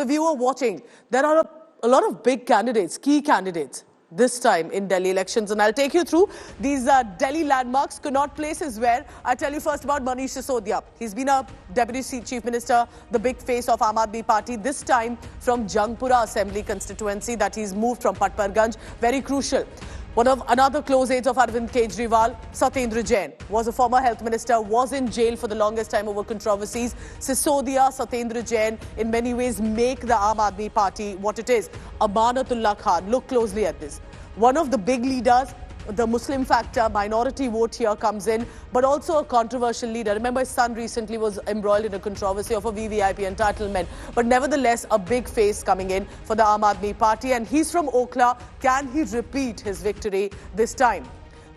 the viewer watching, there are a lot of big candidates, key candidates this time in Delhi elections, and I'll take you through these Delhi landmarks, Connaught Place is where. I'll tell you first about Manish Sisodia. He's been a Deputy Chief Minister, the big face of Aam Aadmi Party, this time from Jangpura Assembly constituency that he's moved from Patparganj. Very crucial. Another close aide of Arvind Kejriwal, Satyendra Jain, was a former health minister, was in jail for the longest time over controversies. Sisodia, Satyendra Jain, in many ways make the Aam Aadmi Party what it is. Amanatullah Khan, look closely at this. One of the big leaders, the Muslim factor, minority vote here comes in, but also a controversial leader. Remember, his son recently was embroiled in a controversy of a VVIP entitlement. But nevertheless, a big face coming in for the Aam Aadmi Party. And he's from Okhla. Can he repeat his victory this time?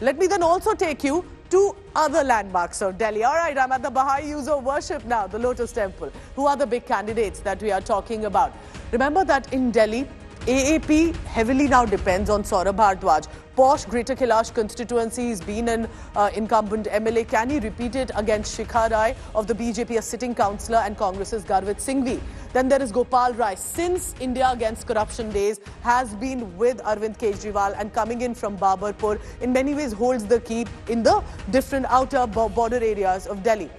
Let me then also take you to other landmarks of Delhi. All right, I'm at the Baha'i Use of Worship now, the Lotus Temple. Who are the big candidates that we are talking about? Remember that in Delhi, AAP heavily now depends on Saurabh Bhardwaj. Posh Greater Kailash constituency, he's been an incumbent MLA. Can he repeat it against Shikha Rai of the BJP, a sitting councillor, and Congress's Garvit Singhvi? Then there is Gopal Rai. Since India Against Corruption days, has been with Arvind Kejriwal and coming in from Babarpur, in many ways holds the key in the different outer border areas of Delhi.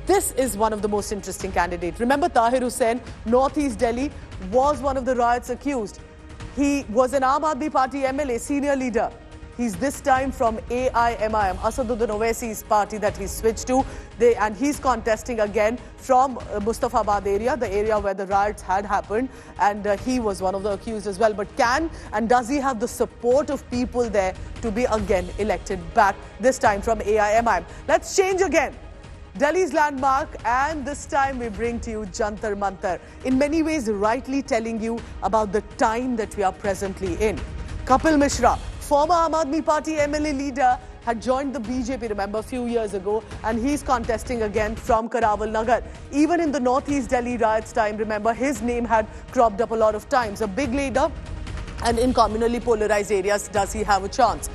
This is one of the most interesting candidates. Remember Tahir Hussain, Northeast Delhi, was one of the riots accused. He was an Aam Aadmi Party MLA, senior leader. He's this time from AIMIM, Asaduddin Owaisi's party that he switched to. And he's contesting again from Mustafabad area, the area where the riots had happened. And he was one of the accused as well. But can and does he have the support of people there to be again elected back, this time from AIMIM? Let's change again. Delhi's landmark, and this time we bring to you Jantar Mantar. In many ways, rightly telling you about the time that we are presently in. Kapil Mishra, former Aam Aadmi Party MLA leader, had joined the BJP, remember, a few years ago, and he's contesting again from Karawal Nagar. Even in the Northeast Delhi riots time, remember, his name had cropped up a lot of times. A big leader, and in communally polarized areas, does he have a chance?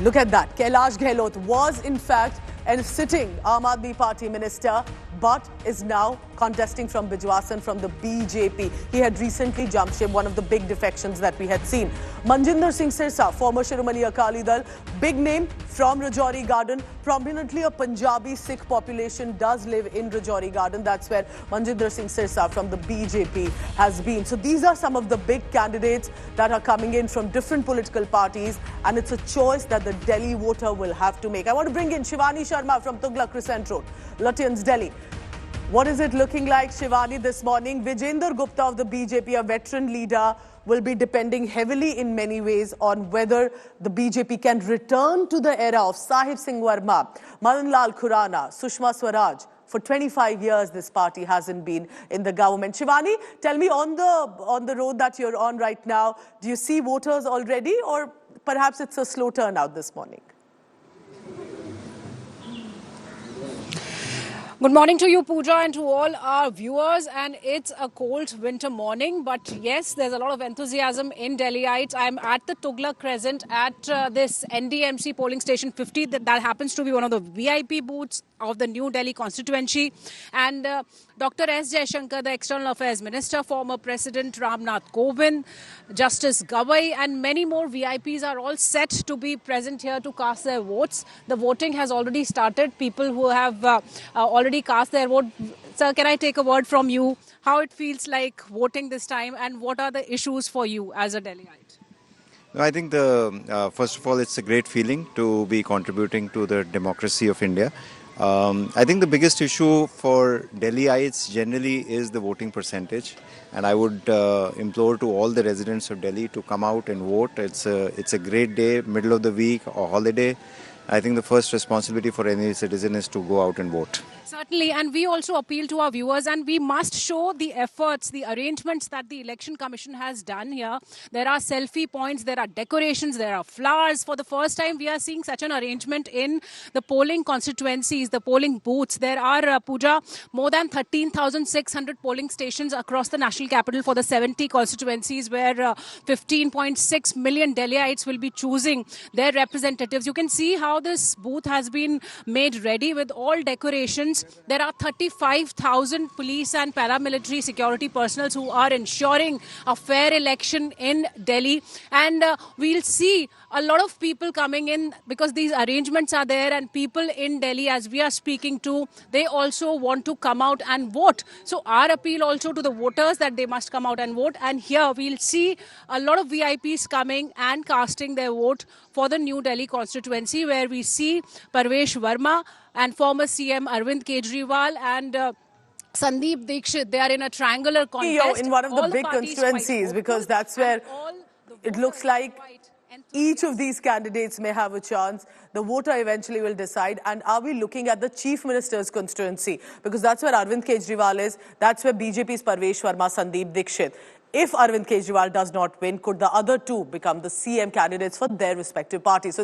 Look at that. Kailash Gehlot was, in fact, a sitting Aam Aadmi Party minister, but is now contesting from Bijwasan from the BJP. He had recently jumped ship, one of the big defections that we had seen. Manjinder Singh Sirsa, former Shiromani Akali Dal, big name from Rajouri Garden. Prominently a Punjabi Sikh population does live in Rajouri Garden. That's where Manjinder Singh Sirsa from the BJP has been. So these are some of the big candidates that are coming in from different political parties, and it's a choice that the Delhi voter will have to make. I want to bring in Shivani Sharma from Tughlaq Crescent Road, Lutyens, Delhi. What is it looking like, Shivani, this morning? Vijender Gupta of the BJP, a veteran leader, will be depending heavily in many ways on whether the BJP can return to the era of Sahib Singh Verma, Madan Lal Khurana, Sushma Swaraj. For 25 years, this party hasn't been in the government. Shivani, tell me, on the road that you're on right now, do you see voters already, or perhaps it's a slow turnout this morning? Good morning to you, Pooja, and to all our viewers. And it's a cold winter morning, but yes, there's a lot of enthusiasm in Delhiites. I'm at the Tughlaq Crescent at this NDMC polling station 50. That happens to be one of the VIP booths of the New Delhi constituency. And Dr. S. Jaishankar, the External Affairs Minister, former President Ramnath Kovind, Justice Gawai, and many more VIPs are all set to be present here to cast their votes. The voting has already started. People who have already cast their vote. Sir, can I take a word from you? How it feels like voting this time, and what are the issues for you as a Delhiite? I think first of all, it's a great feeling to be contributing to the democracy of India. I think the biggest issue for Delhiites generally is the voting percentage, and I would implore to all the residents of Delhi to come out and vote. It's a great day, middle of the week or holiday. I think the first responsibility for any citizen is to go out and vote. Certainly, and we also appeal to our viewers, and we must show the efforts, the arrangements that the Election Commission has done here. There are selfie points, there are decorations, there are flowers. For the first time, we are seeing such an arrangement in the polling constituencies, the polling booths. There are, Pooja, more than 13,600 polling stations across the national capital for the 70 constituencies where 15.6 million Delhiites will be choosing their representatives. You can see how how this booth has been made ready with all decorations. There are 35,000 police and paramilitary security personnel who are ensuring a fair election in Delhi. And we'll see a lot of people coming in because these arrangements are there, and people in Delhi, as we are speaking to, they also want to come out and vote. So our appeal also to the voters that they must come out and vote. And here we'll see a lot of VIPs coming and casting their vote for the New Delhi constituency, where we see Parvesh Verma and former CM Arvind Kejriwal and Sandeep Dikshit. They are in a triangular contest. In one of the big constituencies, because that's where it looks like each of these candidates may have a chance. The voter eventually will decide. And are we looking at the Chief Minister's constituency? Because that's where Arvind Kejriwal is. That's where BJP's Parvesh Verma, Sandeep Dikshit. If Arvind Kejriwal does not win, could the other two become the CM candidates for their respective parties? So